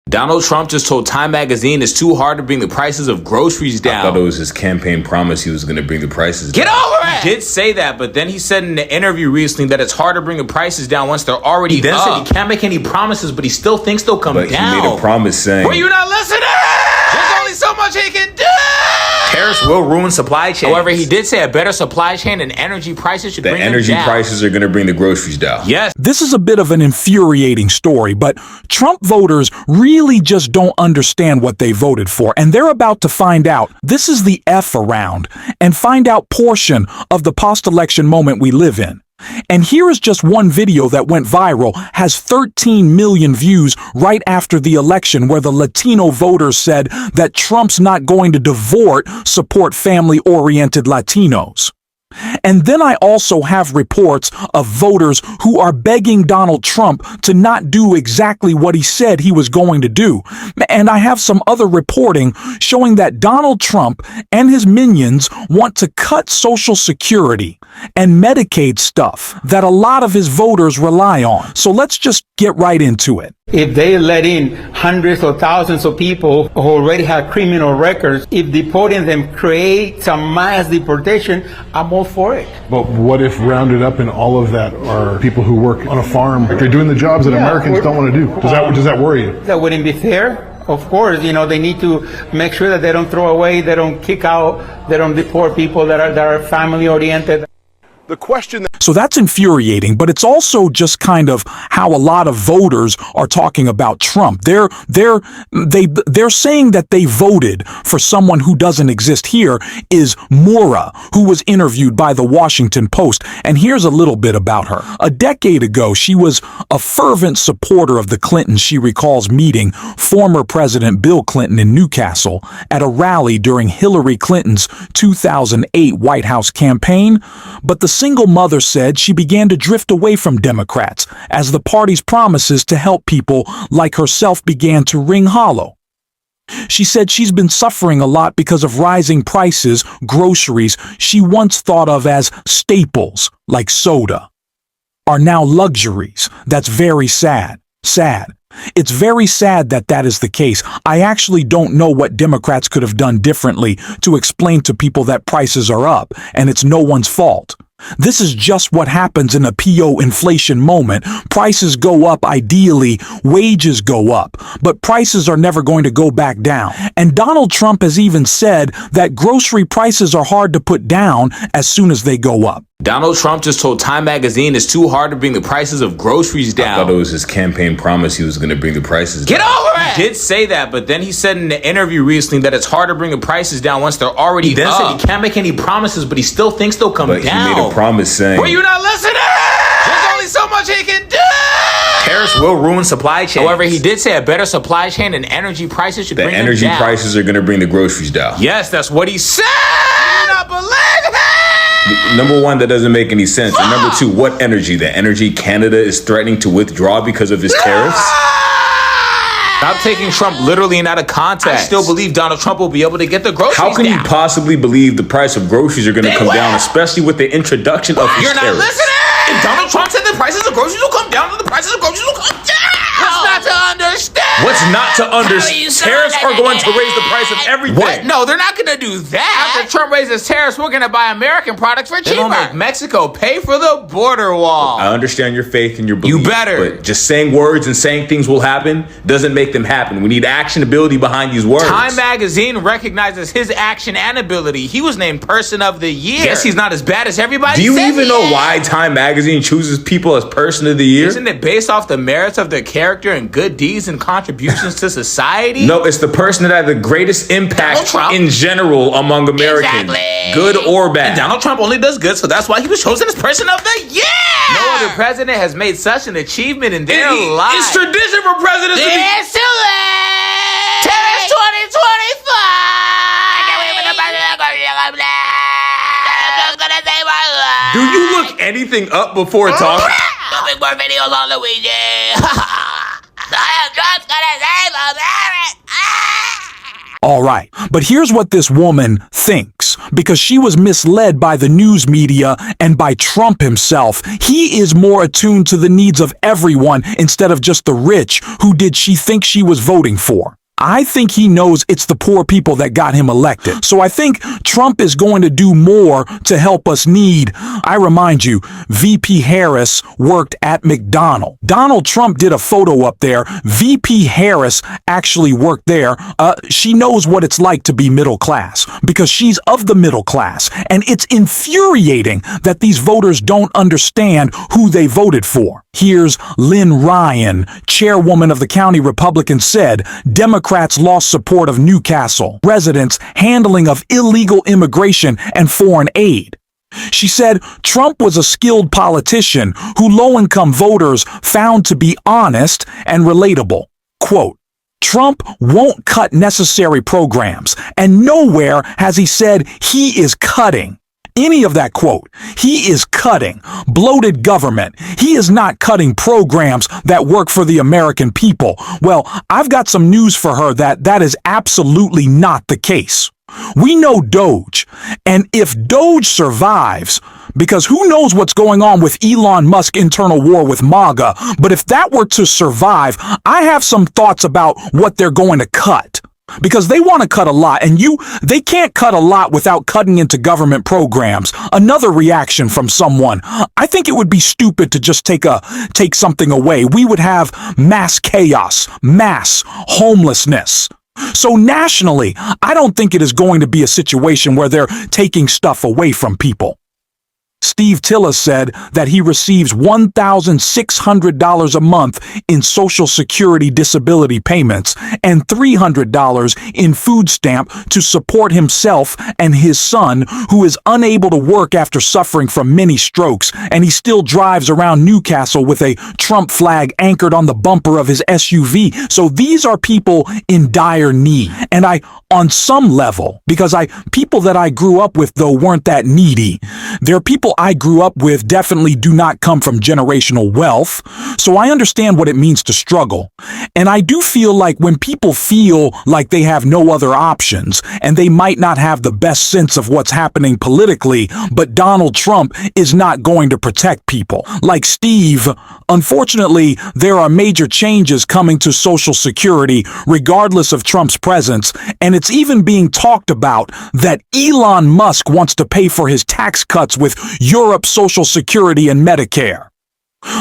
Donald Trump just told Time magazine it's too hard to bring the prices of groceries down. I thought it was his campaign promise he was going to bring the prices down. Get over it! He did say that, but then he said in an interview recently that it's hard to bring the prices down once they're already up. He then said he can't make any promises, but he still thinks they'll come down. But he made a promise saying... Were you not listening? There's only so much he can do! Tariffs will ruin supply chains. However, he did say a better supply chain and energy prices should bring them down. The energy prices are going to bring the groceries down. Yes. This is a bit of an infuriating story, but Trump voters really just don't understand what they voted for, and they're about to find out. This is the F around, and find out portion of the post-election moment we live in. And here is just one video that went viral, has 13 million views right after the election, where the Latino voters said that Trump's not going to support family-oriented Latinos. And then I also have reports of voters who are begging Donald Trump to not do exactly what he said he was going to do. And I have some other reporting showing that Donald Trump and his minions want to cut Social Security and Medicaid stuff that a lot of his voters rely on. So let's just get right into it. If they let in hundreds or thousands of people who already have criminal records, if deporting them creates a mass deportation, I'm all for it. But what if rounded up in all of that are people who work on a farm? They're doing the jobs that Americans don't want to do. Does that worry you? That wouldn't be fair. Of course, they need to make sure that they don't throw away, they don't kick out, they don't deport people that are family oriented. The question So that's infuriating, but it's also just kind of how a lot of voters are talking about Trump. They're saying that they voted for someone who doesn't exist. Here is Maura, who was interviewed by the Washington Post, and here's a little bit about her. A decade ago, she was a fervent supporter of the Clintons. She recalls meeting former President Bill Clinton in Newcastle at a rally during Hillary Clinton's 2008 White House campaign, but the single mother said she began to drift away from Democrats as the party's promises to help people like herself began to ring hollow. She said she's been suffering a lot because of rising prices. Groceries she once thought of as staples, like soda, are now luxuries. That's very sad. It's very sad that that is the case. I actually don't know what Democrats could have done differently to explain to people that prices are up, and it's no one's fault. This is just what happens in a PO inflation moment. Prices go up, ideally, wages go up, but prices are never going to go back down. And Donald Trump has even said that grocery prices are hard to put down as soon as they go up. Donald Trump just told Time magazine it's too hard to bring the prices of groceries down. I thought it was his campaign promise he was going to bring the prices down. Get over it! He did say that, but then he said in an interview recently that it's hard to bring the prices down once they're already up. He then said he can't make any promises, but he still thinks they'll come down. But he made a promise saying... Were you not listening? There's only so much he can do! Tariffs will ruin supply chains. However, he did say a better supply chain and energy prices should bring them down. The energy prices are going to bring the groceries down. Yes, that's what he said! You do not believe it! Number one, that doesn't make any sense. And number two, what energy? The energy Canada is threatening to withdraw because of his tariffs? Stop taking Trump literally and out of context. I still believe Donald Trump will be able to get the groceries down. How can you possibly believe the price of groceries are going to come down, especially with the introduction of his tariffs? You're not listening! If Donald Trump said the prices of groceries will come down, then the prices of groceries will come down! What's not to understand? What's not to understand? Tariffs are going to raise the price of everything. What? No, they're not going to do that. After Trump raises tariffs, we're going to buy American products for cheaper. They'll make Mexico pay for the border wall. I understand your faith and your belief. You better. But just saying words and saying things will happen doesn't make them happen. We need actionability behind these words. Time magazine recognizes his action and ability. He was named Person of the Year. Guess he's not as bad as everybody says. Do you even know why Time magazine chooses people as Person of the Year? Isn't it based off the merits of their character and good deeds and contributions to society? No, it's the person that had the greatest impact in general among Americans. Exactly. Good or bad. And Donald Trump only does good, so that's why he was chosen as Person of the Year. No other president has made such an achievement in their life. It's tradition for presidents to be... It's too late. Terrorist 2025. Do you look anything up before talking? Don't make more videos on Luigi. Donald Trump's gonna save America. All right, but here's what this woman thinks, because she was misled by the news media and by Trump himself. He is more attuned to the needs of everyone instead of just the rich. Who did she think she was voting for? I think he knows it's the poor people that got him elected. So I think Trump is going to do more to help us need. I remind you, VP Harris worked at McDonald's. Donald Trump did a photo up there. VP Harris actually worked there. She knows what it's like to be middle class because she's of the middle class. And it's infuriating that these voters don't understand who they voted for. Here's Lynn Ryan, chairwoman of the county Republicans, said Democrats lost support of Newcastle residents' handling of illegal immigration and foreign aid. She said Trump was a skilled politician who low-income voters found to be honest and relatable. Quote, Trump won't cut necessary programs, and nowhere has he said he is cutting any of that. Quote, he is cutting bloated government. He is not cutting programs that work for the American people. Well, I've got some news for her that is absolutely not the case. We know DOGE, and if DOGE survives, because who knows what's going on with Elon Musk's internal war with MAGA, but if that were to survive, I have some thoughts about what they're going to cut. Because they want to cut a lot, and they can't cut a lot without cutting into government programs. Another reaction from someone, I think it would be stupid to just take something away. We would have mass chaos, mass homelessness. So nationally, I don't think it is going to be a situation where they're taking stuff away from people. Steve Tilla said that he receives $1,600 a month in Social Security disability payments and $300 in food stamp to support himself and his son, who is unable to work after suffering from many strokes, and he still drives around Newcastle with a Trump flag anchored on the bumper of his SUV. So these are people in dire need. And on some level, because people that I grew up with, though, weren't that needy. They're people I grew up with definitely do not come from generational wealth, so I understand what it means to struggle. And I do feel like when people feel like they have no other options, and they might not have the best sense of what's happening politically, but Donald Trump is not going to protect people. Like Steve, unfortunately, there are major changes coming to Social Security regardless of Trump's presence, and it's even being talked about that Elon Musk wants to pay for his tax cuts with Europe's Social Security and Medicare.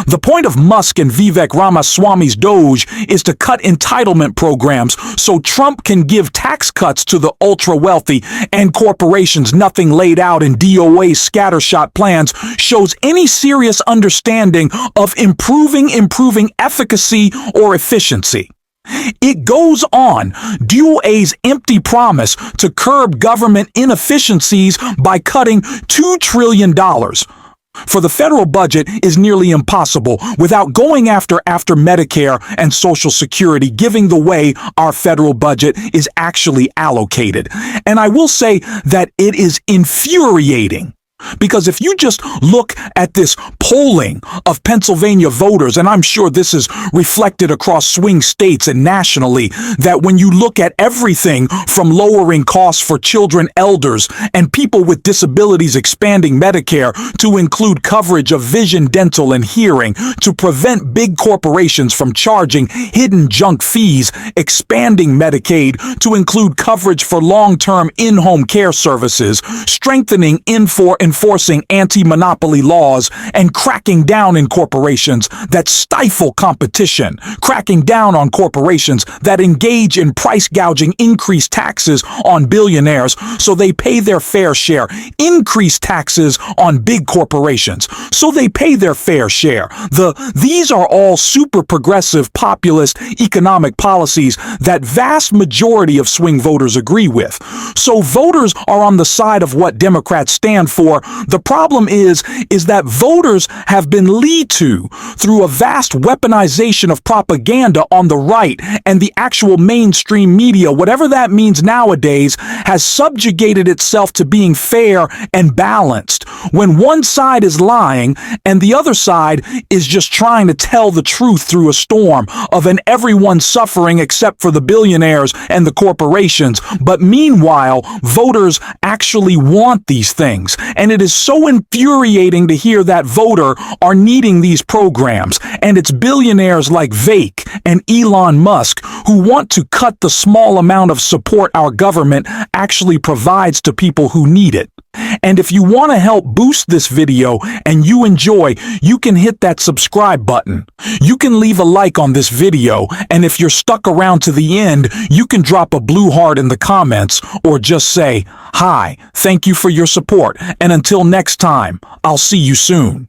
The point of Musk and Vivek Ramaswamy's DOGE is to cut entitlement programs so Trump can give tax cuts to the ultra-wealthy and corporations. Nothing laid out in DOA's scattershot plans shows any serious understanding of improving efficacy or efficiency. It goes on, DOA's empty promise to curb government inefficiencies by cutting $2 trillion. For the federal budget is nearly impossible without going after Medicare and Social Security, giving the way our federal budget is actually allocated. And I will say that it is infuriating. Because if you just look at this polling of Pennsylvania voters, and I'm sure this is reflected across swing states and nationally, that when you look at everything from lowering costs for children, elders, and people with disabilities, expanding Medicare to include coverage of vision, dental, and hearing, to prevent big corporations from charging hidden junk fees, expanding Medicaid to include coverage for long-term in-home care services, strengthening enforcing anti-monopoly laws, and cracking down in corporations that stifle competition, cracking down on corporations that engage in price gouging, increase taxes on billionaires so they pay their fair share, increase taxes on big corporations so they pay their fair share. These are all super progressive populist economic policies that vast majority of swing voters agree with. So voters are on the side of what Democrats stand for, before. The problem is that voters have been led to through a vast weaponization of propaganda on the right, and the actual mainstream media, whatever that means nowadays, has subjugated itself to being fair and balanced. When one side is lying and the other side is just trying to tell the truth through a storm of an everyone suffering except for the billionaires and the corporations. But meanwhile, voters actually want these things. And it is so infuriating to hear that voter are needing these programs. And it's billionaires like Vake and Elon Musk who want to cut the small amount of support our government actually provides to people who need it. And if you want to help boost this video and you enjoy, you can hit that subscribe button. You can leave a like on this video, and if you're stuck around to the end, you can drop a blue heart in the comments or just say, "Hi, thank you for your support, and until next time, I'll see you soon."